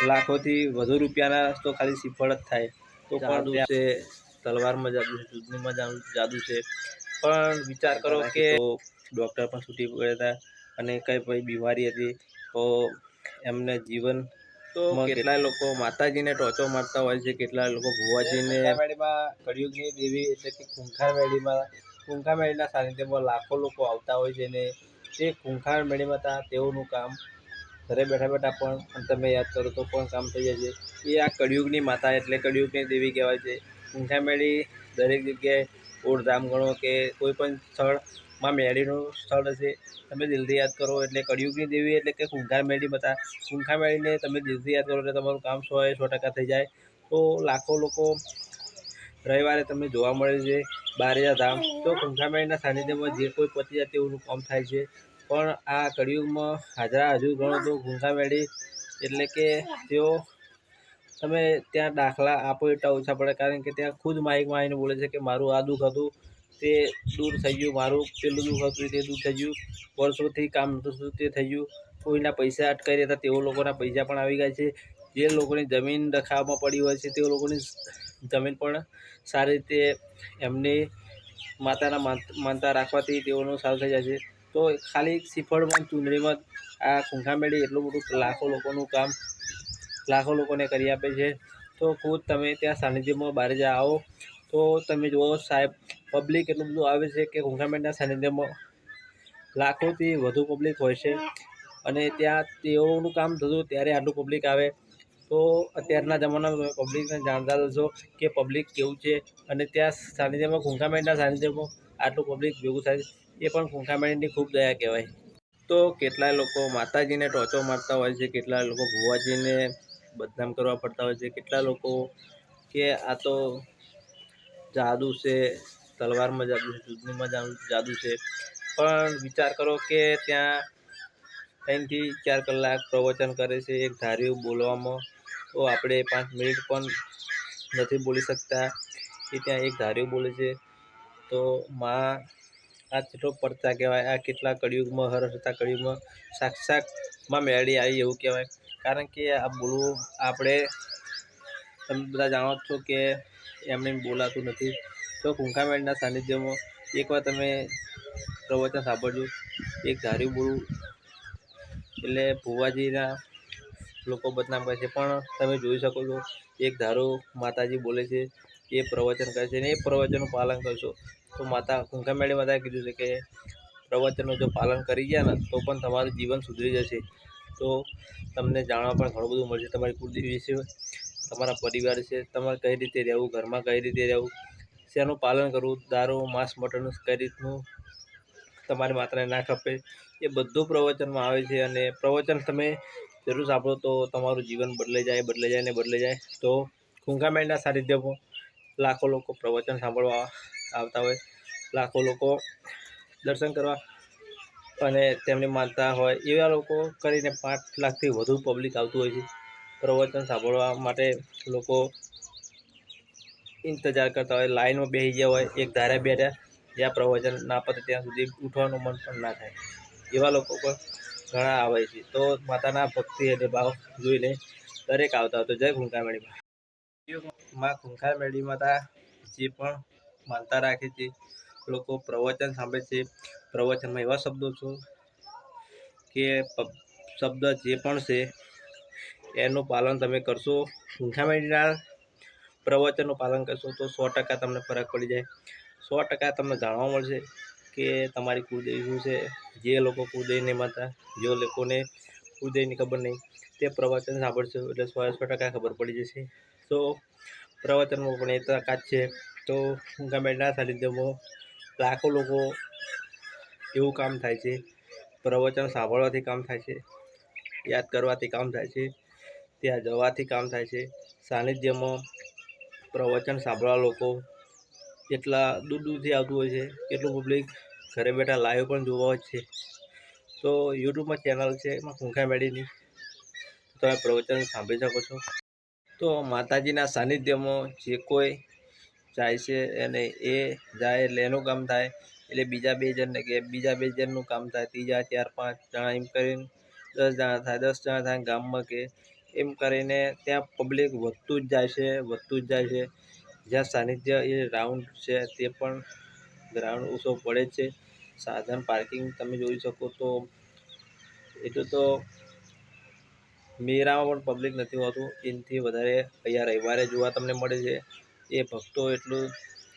લાખોથી વધુ રૂપિયાના તો ખાલી શ્રીફળ જ થાય. તો જાદુ છે, તલવારમાં જાદુ છે, ચૂંટણીમાં જાદુ છે. પણ વિચાર કરો કે તો ડૉક્ટર પણ છૂટી પડ્યા હતા અને કંઈ પછી બીમારી હતી તો એમને જીવન તો કેટલાય લોકો માતાજીને ટોચો મારતા હોય છે, કેટલાય લોકો ભુવાજીને કળિયુગની દેવી એટલે કે ખૂંખાર મેળીના સાનિધ્યમાં લાખો લોકો આવતા હોય છે ને તે ખૂંખાર મેળીમાં તેઓનું કામ ઘરે બેઠા બેઠા પણ તમે યાદ કરો તો પણ કામ થઈ જાય છે. એ આ કળિયુગની માતા એટલે કળિયુગની દેવી કહેવાય છે. ખૂંખાર મેળી દરેક જગ્યાએ ઓળધામ ગણો કે કોઈ પણ સ્થળમાં મેળીનું સ્થળ હશે તમે દિલથી યાદ કરો એટલે કળિયુગની દેવી એટલે કે ખૂંખાર મેળી માતા. ખૂંખાર મેળીને તમે દિલથી યાદ કરો એટલે તમારું કામ 100% થઈ જાય. તો લાખો લોકો રવિવારે તમને જોવા મળે છે બારેજા ધામ. તો ખૂંખાર મેળીના સાનિધ્યમાં જે કોઈ પતી જાય તેઓનું કામ થાય છે. પણ આ કળિયુગમાં હાજરા હજુ ગણો તો ખૂંખાર મેળી એટલે કે તેઓ તમે ત્યાં દાખલા આપો એટલા ઓછા પડે, કારણ કે ત્યાં ખુદ માઇકમાં આવીને બોલે છે કે મારું આ દુઃખ હતું તે દૂર થઈ ગયું, મારું પેલું દુઃખ હતું તે દૂર થઈ ગયું, વર્ષોથી કામ હતું તે થઈ ગયું. કોઈના પૈસા અટકાઈ રહ્યા હતા તેઓ લોકોના પૈસા પણ આવી ગયા છે. જે લોકોની જમીન દખામાં પડી હોય છે તેઓ લોકોની જમીન પણ સારી રીતે એમની માતાના માનતા રાખવાથી તેઓનું સારું થઈ જાય છે. તો ખાલી શ્રીફળમાં ચૂંદડીમાં આ ખૂંખાર મેળી એટલું બધું લાખો લોકોને કરી આપે છે. તો ખુદ તમે ત્યાં સાનિધ્યમાં બારેજા આવો તો તમે જુઓ સાહેબ, પબ્લિક એટલું બધું આવે છે કે ખૂંખાર મેળીના સાનિધ્યમાં લાખોથી વધુ પબ્લિક હોય છે. અને ત્યાં તેઓનું કામ થતું ત્યારે આટલું પબ્લિક આવે તો અત્યારના જમાનામાં પબ્લિકને જાણતા હશો કે પબ્લિક કેવું છે. અને ત્યાં સાનિધ્યમાં ખૂંખાર મેળીના સાનિધ્યમાં આટલું પબ્લિક ભેગું થાય એ પણ ખૂંખાર મેળીની ખૂબ દયા કહેવાય. તો કેટલાય લોકો માતાજીને ટોચો મારતા હોય છે, કેટલાય લોકો ભુવાજીને બદનામ કરવા પડતા હોય છે, કેટલા લોકો કે આ તો જાદુ છે, તલવારમાં જાદુ છે, ચૂંટણીમાં જાદુ છે. પણ વિચાર કરો કે ત્યાં 3 થી 4 કલાક પ્રવચન કરે છે એક ધાર્યું બોલવામાં. તો આપણે 5 મિનિટ પણ નથી બોલી શકતા એ ત્યાં એક ધાર્યું બોલે છે. તો માં આ કેટલો પડતા કહેવાય, આ કેટલા કળિયુગમાં હરતા કળિયુગમાં સાક્ષાત માં મેળી આવી એવું કહેવાય. કારણ કે આ બોલવું આપણે તમે બધા જાણો છો કે એમને બોલાતું નથી. તો ખૂંખાર મેળીના સાનિધ્યમાં એકવાર તમે પ્રવચન સાંભળજો, એક ધાર્યું બોલવું એટલે ભુવાજીના લોકો બદનામ કરે છે પણ તમે જોઈ શકો છો એક ધારો માતાજી બોલે છે, એ પ્રવચન કરે છે અને એ પ્રવચનનું પાલન કરશો તો માતા ખૂંખાર મેળી માતાએ કીધું છે કે પ્રવચનનું જો પાલન કરી ગયા ને તો પણ તમારું જીવન સુધરી જશે. તો તમને જાણવા પણ ઘણું બધું મળશે તમારી કુળદેવી વિશે, તમારા પરિવાર છે, તમારે કઈ રીતે રહેવું, ઘરમાં કઈ રીતે રહેવું, શેનું પાલન કરવું, દારૂ માંસ મટન કઈ રીતનું તમારી માતાને ના ખપે, એ બધું પ્રવચનમાં આવે છે. અને પ્રવચન તમે જરૂર સાંભળો તો તમારું જીવન બદલાઈ જાય ને બદલાઈ જાય. તો ખૂંખાર મેળીના સાનિધ્યમાં લાખો લોકો પ્રવચન સાંભળવા આવતા હોય, લાખો લોકો દર્શન કરવા અને તેમની માનતા હોય એવા લોકો કરીને 5 લાખથી વધુ પબ્લિક આવતું હોય છે પ્રવચન સાંભળવા માટે. લોકો ઇંતજાર કરતા હોય, લાઈનમાં બેસી ગયા હોય, એક ધારે બેઠા, જ્યાં પ્રવચન ના પતે ત્યાં સુધી ઉઠવાનું મન પણ ના થાય એવા લોકો પણ ઘણા આવે છે. તો માતાના ભક્તિ અને ભાવ જોઈને દરેક આવતા હોય. તો જય ખૂંખાર મેળી માં. ખૂંખાર મેળી માતા જે પણ માનતા રાખે છે લોકો પ્રવચન સાંભળે છે. પ્રવચનમાં એવા શબ્દો છો કે શબ્દ જે પણ છે એનું પાલન તમે કરશો, ખૂંખાર મેળીના પ્રવચનનું પાલન કરશો તો 100% તમને ફરક પડી જાય. 100% તમને જાણવા મળશે કે તમારી કુળદેવી શું છે. જે લોકો કુળદેવી નહીં માનતા, જે લોકોને કુળદેવીની ખબર નહીં, તે પ્રવચન સાંભળશો એટલે 100% ખબર પડી જશે. તો પ્રવચનમાં પણ એ તાકાત છે. તો ખૂંખાર મેળીના સાનિધ્યમાં લાખો લોકો એવું કામ થાય છે, પ્રવચન સાંભળવાથી કામ થાય છે, યાદ કરવાથી કામ થાય છે, ત્યાં જવાથી કામ થાય છે. સાનિધ્યમાં પ્રવચન સાંભળવા લોકો એટલા દૂર દૂરથી આવતું હોય છે, એટલું પબ્લિક ઘરે બેઠા લાઈવ પણ જોવા હોય છે. તો યુટ્યુબમાં ચેનલ છે એમાં ખૂંખાર મેળીની તમે પ્રવચન સાંભળી શકો છો. તો માતાજીના સાનિધ્યમાં જે કોઈ જાય છે અને એ જાય એટલે એનું કામ થાય, એટલે બીજા 2 જણને કે બીજા 2 જણનું કામ થાય, ત્રીજા 4 5 જણા એમ કરીને 10 જણા થાય, 10 જણા થાય ગામમાં કે એમ કરીને ત્યાં પબ્લિક વધતું જ જાય છે, વધતું જ જાય છે. જ્યાં સાનિધ્ય એ રાઉન્ડ છે તે પણ ગ્રાઉન્ડ ઓછો પડે છે. સાધન પાર્કિંગ તમે જોઈ શકો તો એટલું તો મેરામાં પણ પબ્લિક નથી હોતું. એનાથી વધારે અહીંયા રવિવારે જોવા તમને મળે છે. એ ભક્તો એટલું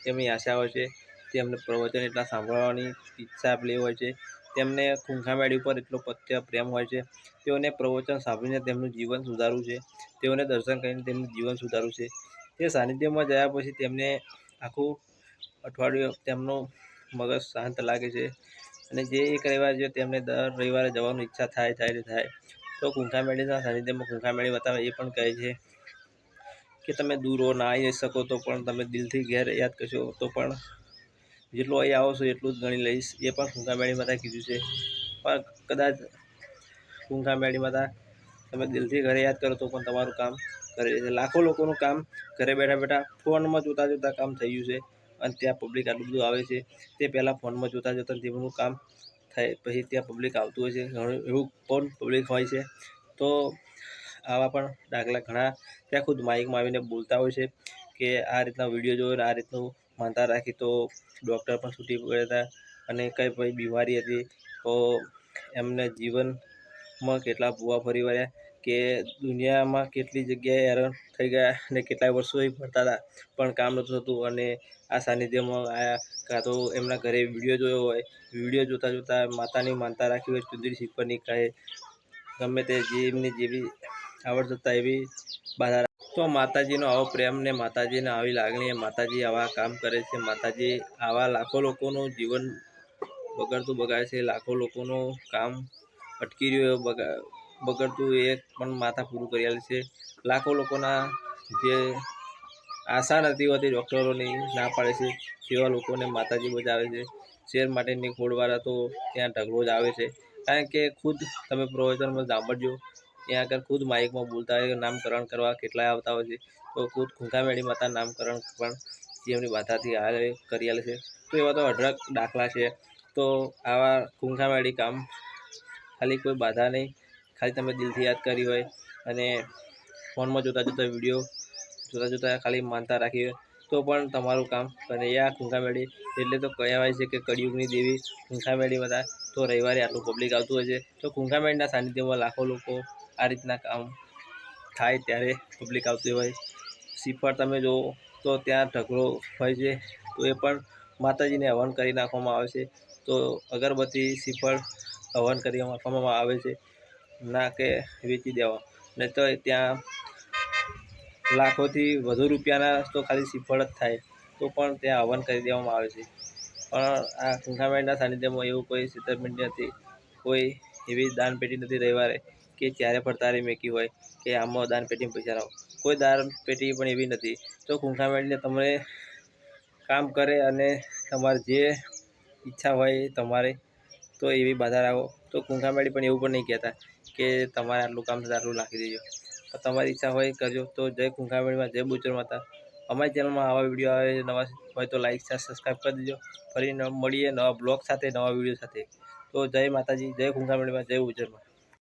તેમની આશા હોય છે, તેમને પ્રવચન એટલા સાંભળવાની ઈચ્છા આપેલી હોય છે, તેમને ખૂંખામેળી ઉપર એટલો પત્ય પ્રેમ હોય છે. તેઓને પ્રવચન સાંભળીને તેમનું જીવન સુધારવું છે, તેઓને દર્શન કરીને તેમનું જીવન સુધારવું છે. તે સાનિધ્યમાં ગયા પછી તેમને આખું અઠવાડિયું તેમનું મગજ શાંત લાગે છે. અને જે એક રવિવાર છે તેમને દર રવિવારે જવાની ઈચ્છા થાય. તો ખૂંખામેળીના સાનિધ્યમાં ખૂંખામેળી બતાવે એ પણ કહે છે કે તમે દૂર ના આવી શકો તો પણ તમે દિલથી ઘેર યાદ કરશો તો પણ જેટલું અહીં આવો છો એટલું જ ગણી લઈશ. એ પણ ખૂંખામેળીમાં કીધું છે. પણ કદાચ ખૂંખામેળીમાં તમે દિલથી ઘરે યાદ કરો તો પણ તમારું કામ કરે છે. લાખો લોકોનું કામ ઘરે બેઠા ફોનમાં જોતા કામ થઈ ગયું છે. અને ત્યાં પબ્લિક આટલું બધું આવે છે. તે પહેલાં ફોનમાં જોતા તેમનું કામ થાય પછી ત્યાં પબ્લિક આવતું હોય છે. ઘણું એવું પણ પબ્લિક હોય છે. તો આવા પણ દાખલા ઘણા ત્યાં ખુદ માઇકમાં આવીને બોલતા હોય છે કે આ રીતના વિડીયો જોયો ને આ રીતનું માનતા રાખી તો ડૉક્ટર પણ છૂટી પડ્યા હતા. અને કંઈ ભાઈ બીમારી હતી તો એમને જીવનમાં કેટલા ભૂવા ફરી વળ્યા કે દુનિયામાં કેટલી જગ્યાએ હેરાન થઈ ગયા અને કેટલાય વર્ષોથી ફરતા હતા પણ કામ નહોતું થતું. અને આ સાનિધ્યમાં આવ્યા કાં તો એમના ઘરે વિડીયો જોયો હોય, વિડીયો જોતા માતાની માનતા રાખી હોય, ચુંદડી શીખવાની કહે ગમે તે જે એમની જેવી આવડતતા એવી બાધા. તો માતાજીનો આવો પ્રેમ ને માતાજીને આવી લાગણી, માતાજી આવા કામ કરે છે. માતાજી આવા લાખો લોકોનું જીવન બગાડે છે. લાખો લોકોનું કામ અટકી રહ્યું બગડતું એક પણ માતા પૂરું કરી આલે છે. લાખો લોકોના જે આશા નથી હોતી ડૉક્ટરોની ના પાડે છે તેવા લોકોને માતાજી બચાવે છે. શેર માટેની ખોળવાળા તો ત્યાં ઢગલો જ આવે છે. કારણ કે ખુદ તમે પ્રવચનમાં સાંભળજો ત્યાં આગળ ખુદ માઇકમાં બોલતા હોય નામકરણ કરવા કેટલાય આવતા હોય છે. તો ખુદ ખૂંખામેળી માતા નામકરણ પણ જેમની બાધાથી હારે કરી આલે છે. તો એવા તો અઢળક દાખલા છે. તો આવા ખૂંખામેળી કામ ખાલી કોઈ બાધા નહીં, ખાલી તમે દિલથી યાદ કરી હોય અને ફોનમાં જોતા વિડીયો જોતા ખાલી માનતા રાખી હોય તો પણ તમારું કામ કરે. આ ખૂંખામેળી એટલે તો કહેવાય છે કે કળિયુગની દેવી ખૂંખામેળી બધા. તો રવિવારે આટલું પબ્લિક આવતું હોય છે. તો ખૂંખામેળીના સાનિધ્યમાં લાખો લોકો આ રીતના કામ થાય ત્યારે પબ્લિક આવતી હોય. શ્રીફળ તમે જુઓ તો ત્યાં ઢગલો હોય છે. તો એ પણ માતાજીને હવન કરી નાખવામાં આવે છે. તો અગરબત્તી શ્રીફળ હવન કરી નાખવામાં આવે છે, ના કે વેચી દેવા. નહીં તો ત્યાં લાખોથી વધુ રૂપિયાના તો ખાલી શ્રીફળ જ થાય તો પણ ત્યાં હવન કરી દેવામાં આવે છે. પણ આ ખૂંખામેળીના સાનિધ્યમાં એવું કોઈ છેતરપિંડી નથી, કોઈ એવી દાનપેટી નથી રવિવારે કે ચારે પડતારે મેકી હોય કે આમાં દાનપેટીમાં પૈસા લાવો. કોઈ દાનપેટી પણ એવી નથી. તો ખૂંખામેળીને તમે કામ કરે અને તમારે જે ઈચ્છા હોય તમારે તો એવી બાધા રાખો. તો ખૂંખામેળી પણ એવું પણ નહીં કહેતા કે તમારે આટલું કામ થશે આટલું નાખી દેજો. તમારી ઈચ્છા હોય કરજો. તો જય ખૂંખામેળીમાં, જય બુચર માતા. અમારી ચેનલમાં આવા વિડીયો આવે નવા હોય તો લાઈક શેર સબસ્ક્રાઈબ કરી દેજો. ફરી મળીએ નવા બ્લોગ સાથે, નવા વિડીયો સાથે. તો જય માતાજી, જય ખૂંખામેળીમાં, જય બુચરમાં.